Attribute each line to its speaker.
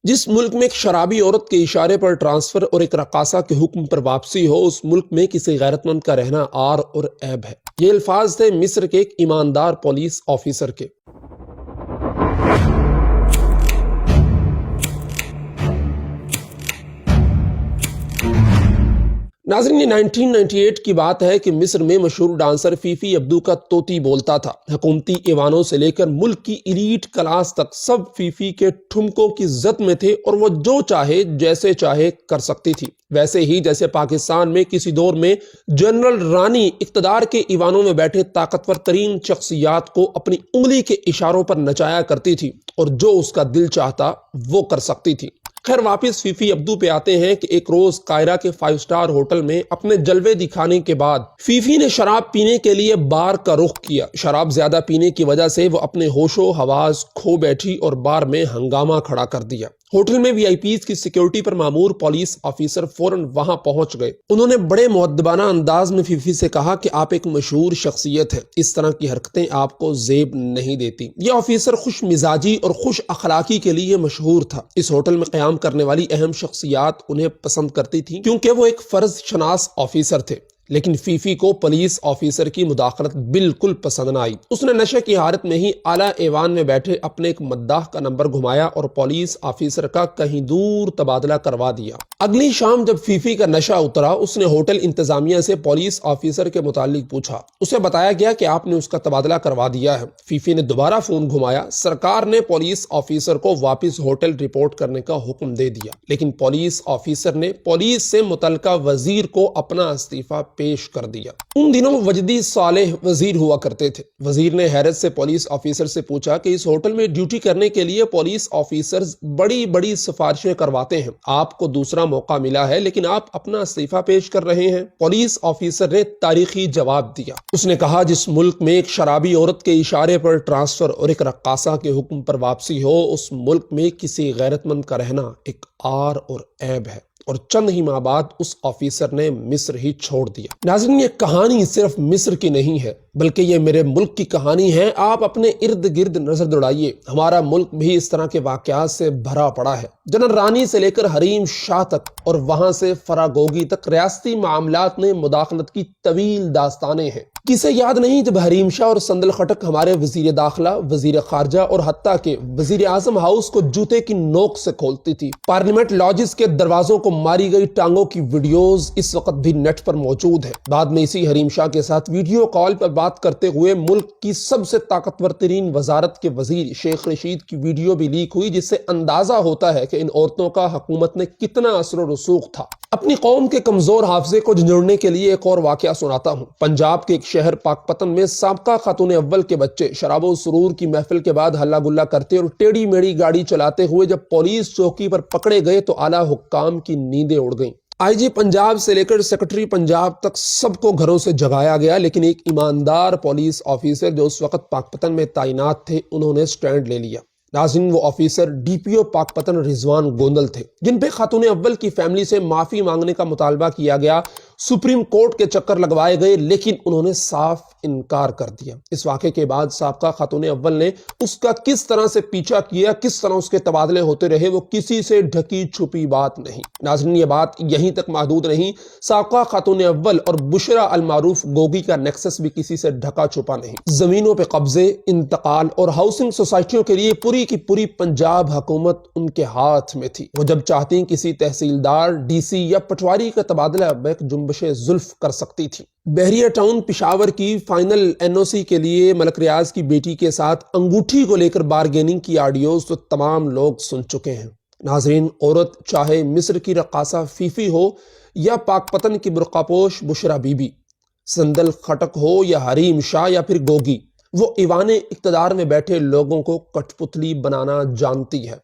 Speaker 1: جس ملک میں ایک شرابی عورت کے اشارے پر ٹرانسفر اور ایک رقاصہ کے حکم پر واپسی ہو، اس ملک میں کسی غیرت مند کا رہنا عار اور عیب ہے۔ یہ الفاظ تھے مصر کے ایک ایماندار پولیس آفیسر کے۔ ناظرین، یہ 1998 کی بات ہے کہ مصر میں مشہور ڈانسر فیفی عبدو کا طوطی بولتا تھا۔ حکومتی ایوانوں سے لے کر ملک کی ایلیٹ کلاس تک سب فیفی کے ٹھمکوں کی زد میں تھے اور وہ جو چاہے جیسے چاہے کر سکتی تھی۔ ویسے ہی جیسے پاکستان میں کسی دور میں جنرل رانی اقتدار کے ایوانوں میں بیٹھے طاقتور ترین شخصیات کو اپنی انگلی کے اشاروں پر نچایا کرتی تھی اور جو اس کا دل چاہتا وہ کر سکتی تھی۔ خیر، واپس فیفی عبدو پہ آتے ہیں کہ ایک روز قاہرہ کے 5 اسٹار ہوٹل میں اپنے جلوے دکھانے کے بعد فیفی نے شراب پینے کے لیے بار کا رخ کیا۔ شراب زیادہ پینے کی وجہ سے وہ اپنے ہوش و حواس کھو بیٹھی اور بار میں ہنگامہ کھڑا کر دیا۔ ہوٹل میں وی آئی پیز کی سیکیورٹی پر مامور پولیس آفیسر فوراً وہاں پہنچ گئے۔ انہوں نے بڑے مؤدبانہ انداز میں فیفی سے کہا کہ آپ ایک مشہور شخصیت ہیں، اس طرح کی حرکتیں آپ کو زیب نہیں دیتی۔ یہ آفیسر خوش مزاجی اور خوش اخلاقی کے لیے مشہور تھا۔ اس ہوٹل میں قیام کرنے والی اہم شخصیات انہیں پسند کرتی تھیں کیونکہ وہ ایک فرض شناس آفیسر تھے۔ لیکن فیفی کو پولیس آفیسر کی مداخلت بالکل پسند نہ آئی۔ اس نے نشے کی حالت میں ہی اعلیٰ ایوان میں بیٹھے اپنے ایک مداح کا نمبر گھمایا اور پولیس آفیسر کا کہیں دور تبادلہ کروا دیا۔ اگلی شام جب فیفی کا نشہ اترا، اس نے ہوٹل انتظامیہ سے پولیس آفیسر کے متعلق پوچھا۔ اسے بتایا گیا کہ آپ نے اس کا تبادلہ کروا دیا ہے۔ فیفی نے دوبارہ فون گھمایا۔ سرکار نے پولیس آفیسر کو واپس ہوٹل رپورٹ کرنے کا حکم دے دیا، لیکن پولیس آفیسر نے پولیس سے متعلقہ وزیر کو اپنا استعفیٰ پیش کر دیا۔ ان دنوں وجدی صالح وزیر ہوا کرتے تھے۔ وزیر نے حیرت سے پولیس آفیسر سے پوچھا کہ اس ہوٹل میں ڈیوٹی کرنے کے لیے پولیس آفیسرز بڑی بڑی سفارشیں کرواتے ہیں، آپ کو دوسرا موقع ملا ہے لیکن آپ اپنا استعفیٰ پیش کر رہے ہیں۔ پولیس آفیسر نے تاریخی جواب دیا۔ اس نے کہا، جس ملک میں ایک شرابی عورت کے اشارے پر ٹرانسفر اور ایک رقاصہ کے حکم پر واپسی ہو، اس ملک میں کسی غیرت مند کا رہنا ایک عار اور عیب ہے۔ اور چند ہی ماہ بعد اس آفیسر نے مصر ہی چھوڑ دیا۔ ناظرین، یہ کہانی صرف مصر کی نہیں ہے بلکہ یہ میرے ملک کی کہانی ہے۔ آپ اپنے ارد گرد نظر دوڑائیے، ہمارا ملک بھی اس طرح کے واقعات سے بھرا پڑا ہے۔ جنرل رانی سے لے کر حریم شاہ تک اور وہاں سے فراگوگی تک ریاستی معاملات میں مداخلت کی طویل داستانیں ہیں۔ کسے یاد نہیں جب حریم شاہ اور سندل خٹک ہمارے وزیر داخلہ، وزیر خارجہ اور حتیٰ کہ وزیر اعظم ہاؤس کو جوتے کی نوک سے کھولتی تھی۔ پارلیمنٹ لاجز کے دروازوں کو ماری گئی ٹانگوں کی ویڈیوز اس وقت بھی نیٹ پر موجود ہیں۔ بعد میں اسی حریم شاہ کے ساتھ ویڈیو کال پر بات کرتے ہوئے ملک کی سب سے طاقتور ترین وزارت کے وزیر شیخ رشید کی ویڈیو بھی لیک ہوئی، جس سے اندازہ ہوتا ہے کہ ان عورتوں کا حکومت میں کتنا اثر و رسوخ تھا۔ اپنی قوم کے کمزور حافظے کو جھنجھوڑنے کے لیے ایک اور واقعہ سناتا ہوں۔ پنجاب کے ایک شہر پاک پتن میں سابقہ خاتون اول کے بچے شراب و سرور کی محفل کے بعد ہلا گلا کرتے اور ٹیڑھی میڑھی گاڑی چلاتے ہوئے جب پولیس چوکی پر پکڑے گئے تو اعلیٰ حکام کی نیندیں اڑ گئیں۔ آئی جی پنجاب سے لے کر سیکرٹری پنجاب تک سب کو گھروں سے جگایا گیا، لیکن ایک ایماندار پولیس آفیسر جو اس وقت پاک پتن میں تعینات تھے، انہوں نے سٹینڈ لے لیا۔ ناظرین، وہ آفیسر ڈی پی او پاک پتن رضوان گوندل تھے، جن پہ خاتون اول کی فیملی سے معافی مانگنے کا مطالبہ کیا گیا، سپریم کورٹ کے چکر لگوائے گئے، لیکن انہوں نے صاف انکار کر دیا۔ اس واقعے کے بعد سابقہ خاتون اول نے اس کا کس طرح سے پیچھا کیا، کس طرح اس کے تبادلے ہوتے رہے، وہ کسی سے ڈھکی چھپی بات نہیں۔ ناظرین، یہ بات یہیں تک محدود نہیں، سابقہ خاتون اول اور بشرا المعروف گوگی کا نیکسس بھی کسی سے ڈھکا چھپا نہیں۔ زمینوں پہ قبضے، انتقال اور ہاؤسنگ سوسائٹیوں کے لیے پوری کی پوری پنجاب حکومت ان کے ہاتھ میں تھی۔ وہ جب چاہتی کسی تحصیلدار، ڈی سی یا پٹواری کا تبادلہ بیک جنبش زلف کر سکتی تھی۔ بحریہ ٹاؤن پشاور کی فائنل این او سی کے لیے ملک ریاض کی بیٹی کے ساتھ انگوٹھی کو لے کر بارگیننگ کی آڈیوز تو تمام لوگ سن چکے ہیں۔ ناظرین، عورت چاہے مصر کی رقاصہ فیفی ہو یا پاک پتن کی برقع پوش بشرا بی بی، سندل خٹک ہو یا حریم شاہ یا پھر گوگی، وہ ایوان اقتدار میں بیٹھے لوگوں کو کٹ پتلی بنانا جانتی ہے۔